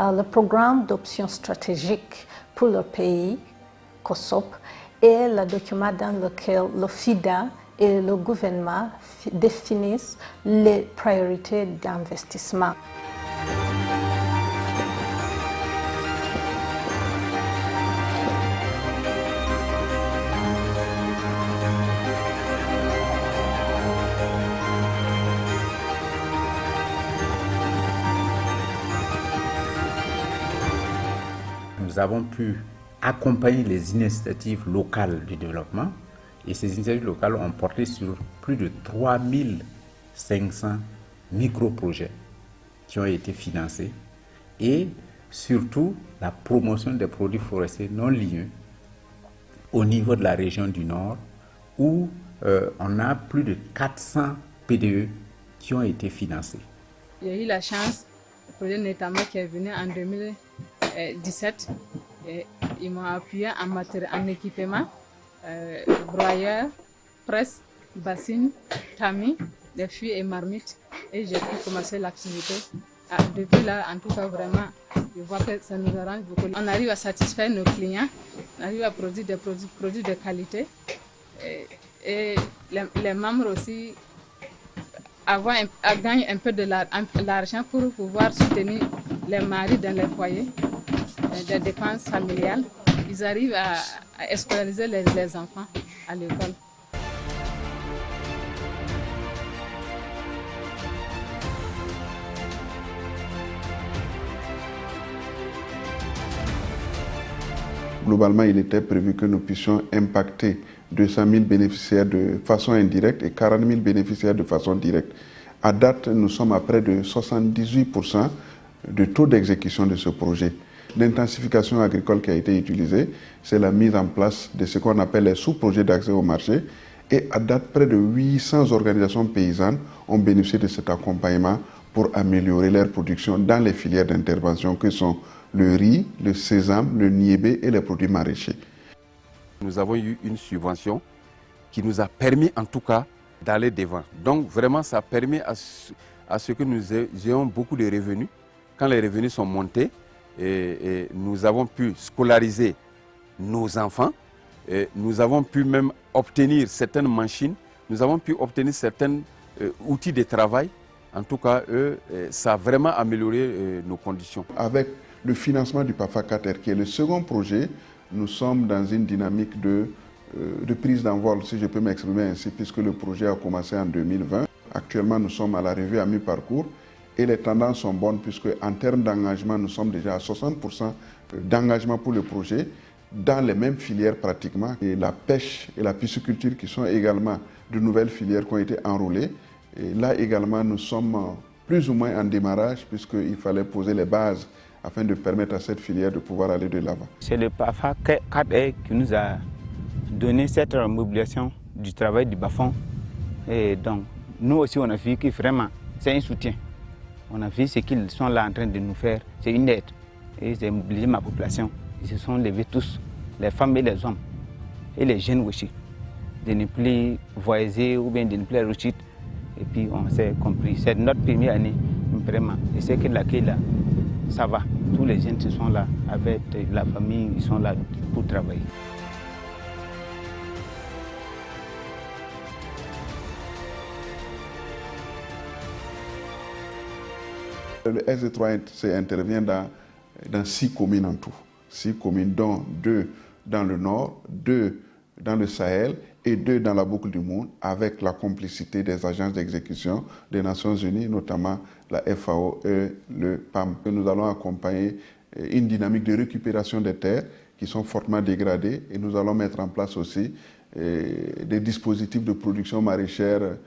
le programme d'options stratégiques pour le pays, COSOP, est le document dans lequel le FIDA et le gouvernement définissent les priorités d'investissement. Nous avons pu accompagner les initiatives locales du développement et ces initiatives locales ont porté sur plus de 3500 micro-projets qui ont été financés et surtout la promotion des produits forestiers non ligneux au niveau de la région du Nord où on a plus de 400 PDE qui ont été financés. J'ai eu la chance, le projet Netama qui est venu en 2017, et ils m'ont appuyé en équipement, broyeur, presse, bassine, tamis, des fûts et marmites, et j'ai pu commencer l'activité. Depuis là, en tout cas, vraiment, je vois que ça nous arrange beaucoup. On arrive à satisfaire nos clients, on arrive à produire des produits de qualité, et les membres aussi gagnent un peu de l'argent pour pouvoir soutenir les maris dans les foyers, des dépenses familiales. Ils arrivent à scolariser les enfants à l'école. Globalement, il était prévu que nous puissions impacter 200 000 bénéficiaires de façon indirecte et 40 000 bénéficiaires de façon directe. À date, nous sommes à près de 78% de taux d'exécution de ce projet. L'intensification agricole qui a été utilisée, c'est la mise en place de ce qu'on appelle les sous-projets d'accès au marché. Et à date, près de 800 organisations paysannes ont bénéficié de cet accompagnement pour améliorer leur production dans les filières d'intervention que sont le riz, le sésame, le niébé et les produits maraîchers. Nous avons eu une subvention qui nous a permis en tout cas d'aller devant. Donc vraiment ça permet à ce que nous ayons beaucoup de revenus. Quand les revenus sont montés, et nous avons pu scolariser nos enfants, et nous avons pu même obtenir certaines machines, nous avons pu obtenir certains outils de travail. En tout cas, ça a vraiment amélioré nos conditions. Avec le financement du PAFA 4R, qui est le second projet, nous sommes dans une dynamique de prise d'envol, si je peux m'exprimer ainsi, puisque le projet a commencé en 2020. Actuellement, nous sommes à la revue à mi-parcours et les tendances sont bonnes, puisque en termes d'engagement, nous sommes déjà à 60% d'engagement pour le projet, dans les mêmes filières pratiquement. Et la pêche et la pisciculture, qui sont également de nouvelles filières qui ont été enrôlées. Et là également, nous sommes plus ou moins en démarrage, puisqu'il fallait poser les bases afin de permettre à cette filière de pouvoir aller de l'avant. C'est le PAFA 4R qui nous a donné cette mobilisation du travail du bas-fond. Et donc, nous aussi, on a vu que vraiment, c'est un soutien. On a vu ce qu'ils sont là en train de nous faire, c'est une aide. Et c'est mobiliser ma population. Ils se sont levés tous, les femmes et les hommes, et les jeunes aussi, de ne plus voyager ou bien de ne plus aller au site. Et puis on s'est compris. C'est notre première année, vraiment. Et c'est que là, ça va. Tous les jeunes sont là avec la famille, ils sont là pour travailler. Le SD3C intervient dans 6 communes en tout. 6 communes, dont 2 dans le nord, 2 dans le Sahel et 2 dans la boucle du monde, avec la complicité des agences d'exécution des Nations Unies, notamment la FAO et le PAM. Nous allons accompagner une dynamique de récupération des terres qui sont fortement dégradées et nous allons mettre en place aussi des dispositifs de production maraîchère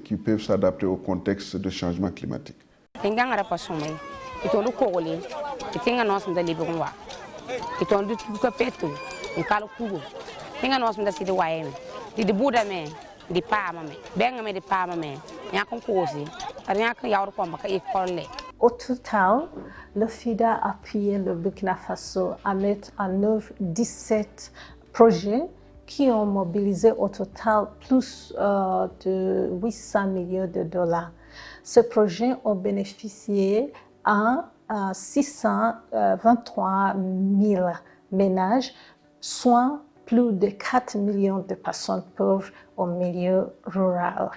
qui peuvent s'adapter au contexte de changement climatique. Au total, le FIDA a appuyé le Burkina Faso à mettre en œuvre 17 projets qui ont mobilisé au total plus de 800 millions de dollars. Ces projets ont bénéficié à 623 000 ménages, soit plus de 4 millions de personnes pauvres au milieu rural.